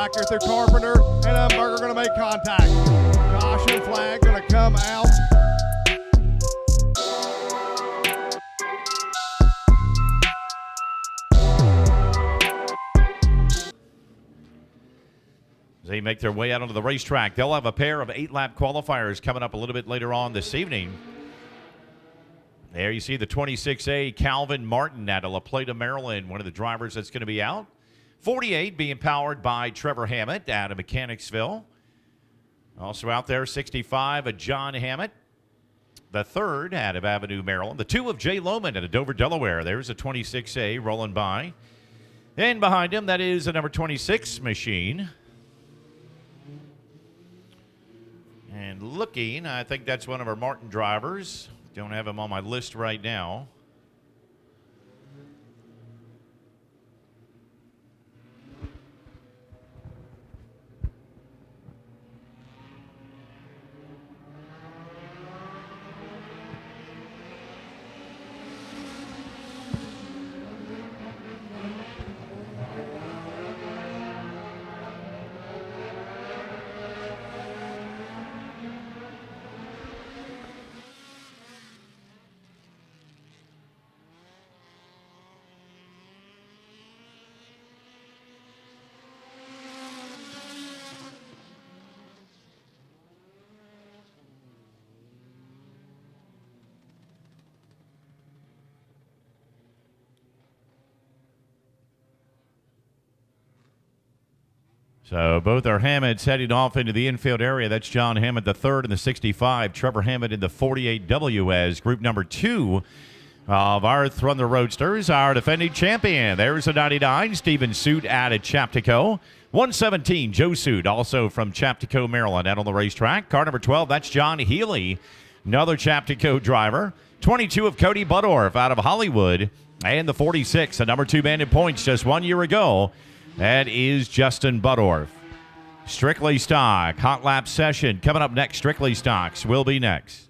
back here through Carpenter, and Umberger going to make contact. Caution flag going to come out. They make their way out onto the racetrack. They'll have a pair of 8-lap qualifiers coming up a little bit later on this evening. There you see the 26A Calvin Martin out of La Plata, Maryland, one of the drivers that's going to be out. 48 being powered by Trevor Hammett out of Mechanicsville. Also out there, 65, a John Hammett. The third out of Avenue, Maryland. The 2 of Jay Lohman out of Dover, Delaware. There's a 26A rolling by. And behind him, that is a number 26 machine. And looking, I think that's one of our Martin drivers. Don't have him on my list right now. So both are Hammetts heading off into the infield area. That's John Hammett, the third in the 65. Trevor Hammett in the 48W as group number 2 of our Thunder Roadsters, our defending champion. There's a 99, Stephen Suit out at Chaptico. 117, Joe Suit, also from Chaptico, Maryland, out on the racetrack. Car number 12, that's John Healy, another Chaptico driver. 22 of Cody Buddorf out of Hollywood. And the 46, a number 2 man in points just 1 year ago. That is Justin Buddorf. Strictly Stock, hot lap session coming up next. Strictly Stocks will be next.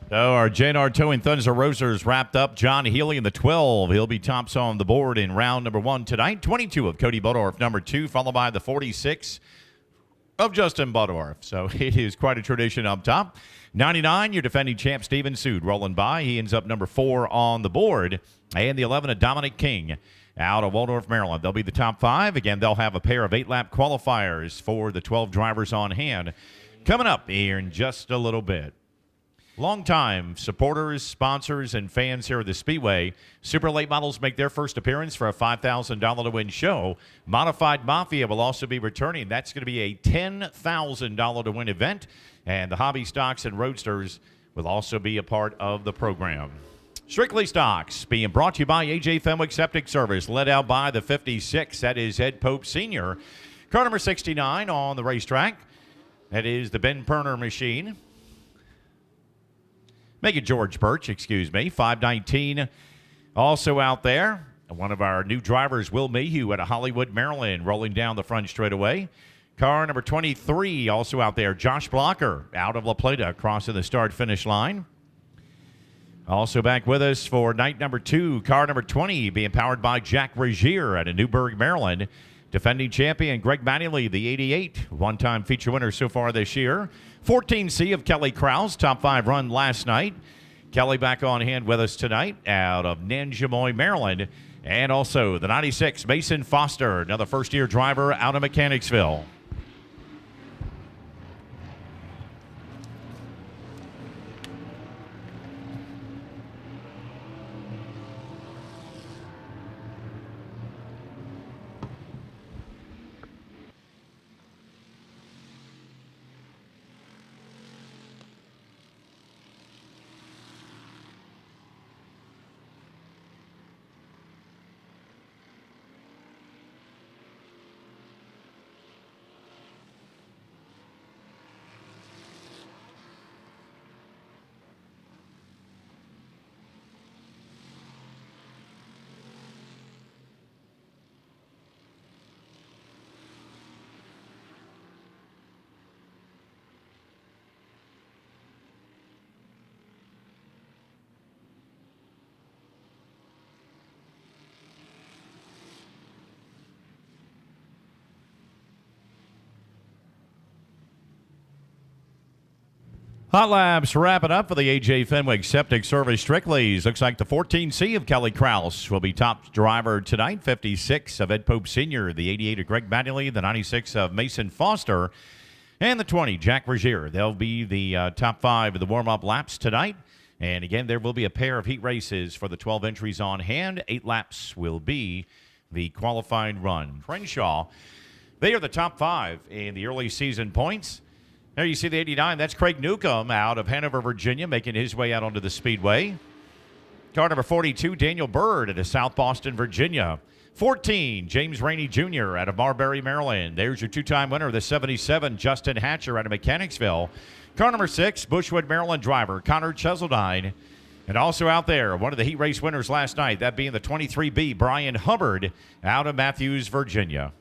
So our JNR Towing Thunder Roasters wrapped up. John Healy in the 12. He'll be tops on the board in round number 1 tonight. 22 of Cody Buddorf, number 2, followed by the 46 of Justin Buddorf. So it is quite a tradition up top. 99, your defending champ, Stephen Sued, rolling by. He ends up number 4 on the board. And the 11 of Dominic King out of Waldorf, Maryland. They'll be the top 5. Again, they'll have a pair of 8-lap qualifiers for the 12 drivers on hand coming up here in just a little bit. Longtime supporters, sponsors, and fans here at the Speedway. Super Late Models make their first appearance for a $5,000 to win show. Modified Mafia will also be returning. That's going to be a $10,000 to win event. And the Hobby Stocks and Roadsters will also be a part of the program. Strictly Stocks being brought to you by A.J. Fenwick Septic Service, led out by the 56. That is Ed Pope Sr. Car number 69 on the racetrack. That is the Ben Perner machine. Make it George Birch, excuse me. 519 also out there. One of our new drivers, Will Mayhew, out of Hollywood, Maryland, rolling down the front straightaway. Car number 23 also out there. Josh Blocker out of La Plata, crossing the start-finish line. Also back with us for night number 2, car number 20, being powered by Jack Regier out of Newburgh, Maryland. Defending champion Greg Mattingly, the 88, one-time feature winner so far this year. 14C of Kelly Krause, top 5 run last night. Kelly back on hand with us tonight out of Nanjemoy, Maryland. And also the 96, Mason Foster, another first-year driver out of Mechanicsville. Hot laps wrapping up for the A.J. Fenwick Septic Service Strictly's. Looks like the 14C of Kelly Krause will be top driver tonight. 56 of Ed Pope Sr., the 88 of Greg Mattingly, the 96 of Mason Foster, and the 20, Jack Vergier. They'll be the top 5 of the warm-up laps tonight. And again, there will be a pair of heat races for the 12 entries on hand. 8 laps will be the qualifying run. Crenshaw, they are the top 5 in the early season points. There you see the 89. That's Craig Newcomb out of Hanover, Virginia, making his way out onto the speedway. Car number 42, Daniel Bird out of South Boston, Virginia. 14, James Rainey Jr. out of Marbury, Maryland. There's your 2-time winner of the 77, Justin Hatcher out of Mechanicsville. Car number 6, Bushwood, Maryland driver, Connor Cheseldine. And also out there, one of the heat race winners last night, that being the 23B, Brian Hubbard out of Matthews, Virginia.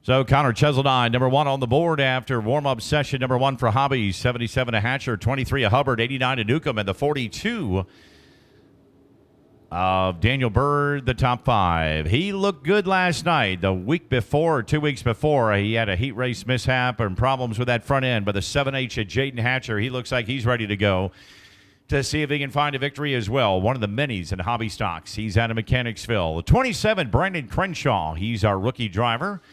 So Connor Cheseldine, number 1 on the board after warm-up session number 1 for Hobbies. 77 a Hatcher, 23 a Hubbard, 89 a Newcomb, and the 42 of Daniel Bird, the top 5. He looked good last night. The week before, 2 weeks before, he had a heat race mishap and problems with that front end. But the 7H at Jaden Hatcher, he looks like he's ready to go to see if he can find a victory as well. One of the minis in hobby stocks. He's out of Mechanicsville. The 27, Brandon Crenshaw, he's our rookie driver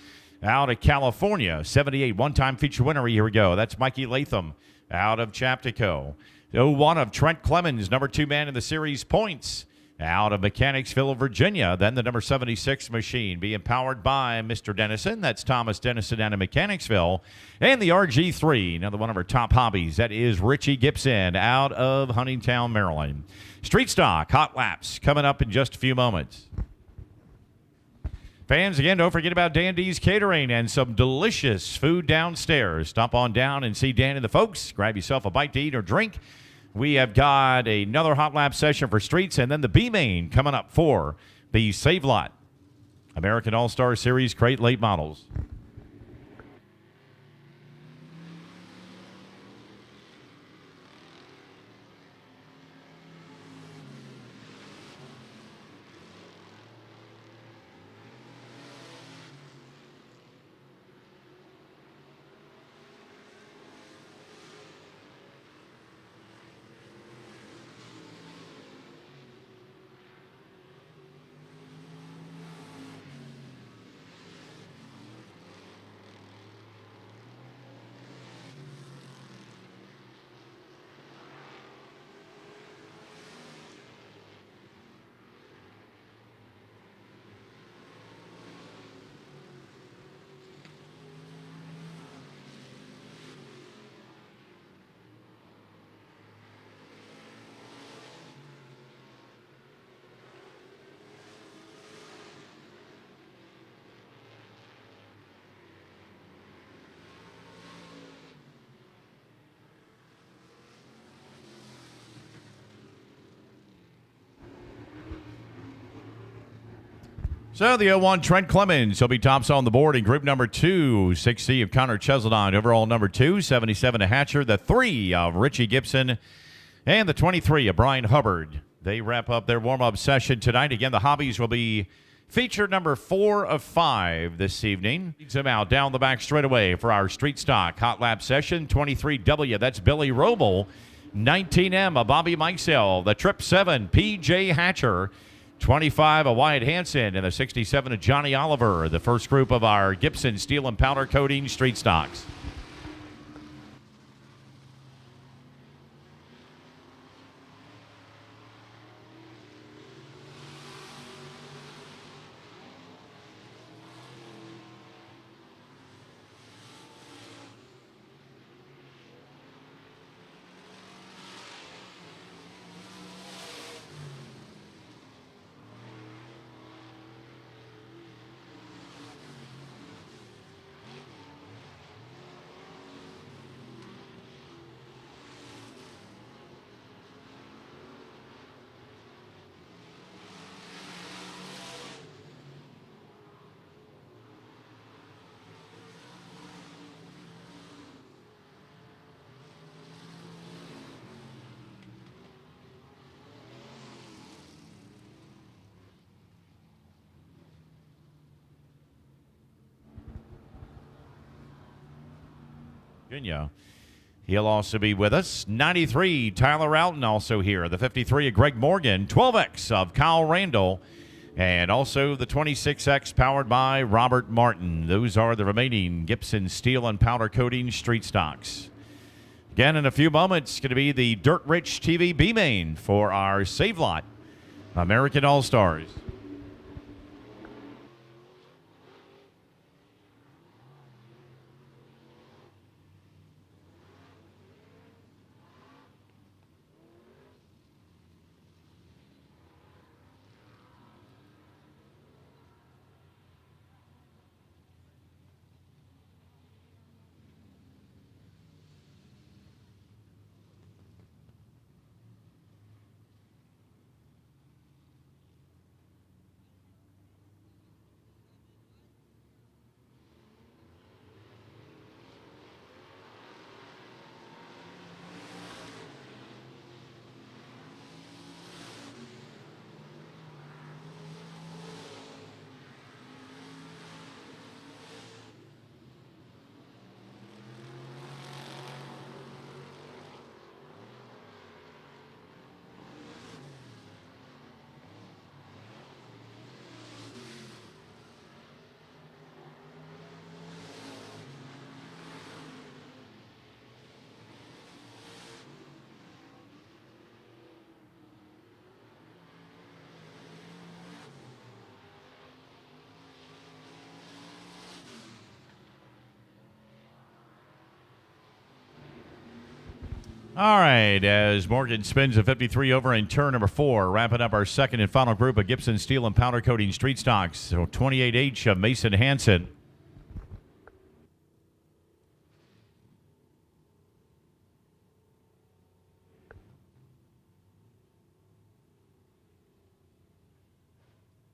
out of California. 78, one-time feature winner. Here we go. That's Mikey Latham out of Chaptico. 01 of Trent Clemens, number 2 man in the series points out of Mechanicsville, Virginia. Then the number 76 machine being powered by Mr. Dennison. That's Thomas Dennison out of Mechanicsville. And the RG3, another one of our top hobbies. That is Richie Gibson out of Huntingtown, Maryland. Street stock, hot laps coming up in just a few moments. Fans, again, don't forget about Dan D's Catering and some delicious food downstairs. Stop on down and see Dan and the folks. Grab yourself a bite to eat or drink. We have got another hot lap session for streets and then the B-Main coming up for the Save Lot. American All-Star Series crate late models. So the 01 Trent Clemens, he'll be tops on the board in group number 2. 6C of Connor Cheseldine, overall number 2. 77 of Hatcher, the 3 of Richie Gibson, and the 23 of Brian Hubbard. They wrap up their warm-up session tonight. Again, the hobbies will be featured number 4 of 5 this evening. Leads him out down the back straightaway for our street stock hot lap session. 23W, that's Billy Roble. 19M of Bobby Mikesell. The Trip 7, PJ Hatcher. 25 of Wyatt Hansen, and the 67 of Johnny Oliver, the first group of our Gibson steel and powder coating street stocks. Virginia. He'll also be with us. 93, Tyler Routon also here. The 53 of Greg Morgan. 12X of Kyle Randall. And also the 26X powered by Robert Martin. Those are the remaining Gibson steel and powder coating street stocks. Again, in a few moments, going to be the DirtRichTV B-Main for our Save Lot American All-Stars. All right, as Morgan spins a 53 over in turn number 4, wrapping up our second and final group of Gibson steel and powder coating street stocks. So 28H of Mason Hansen.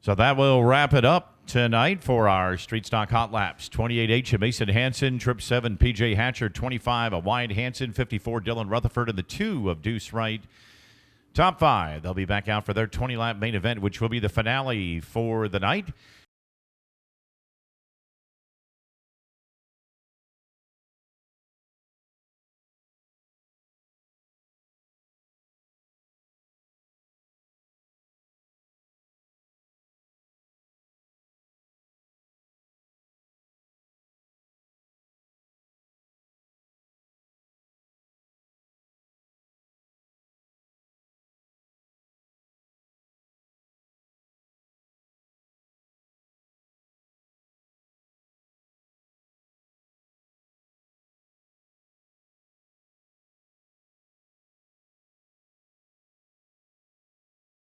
So that will wrap it up tonight for our Street Stock Hot Laps. 28H, Mason Hansen, Trip 7, PJ Hatcher, 25, a Wyatt Hansen, 54, Dylan Rutherford, and the 2 of Deuce Wright. Top 5, they'll be back out for their 20-lap main event, which will be the finale for the night.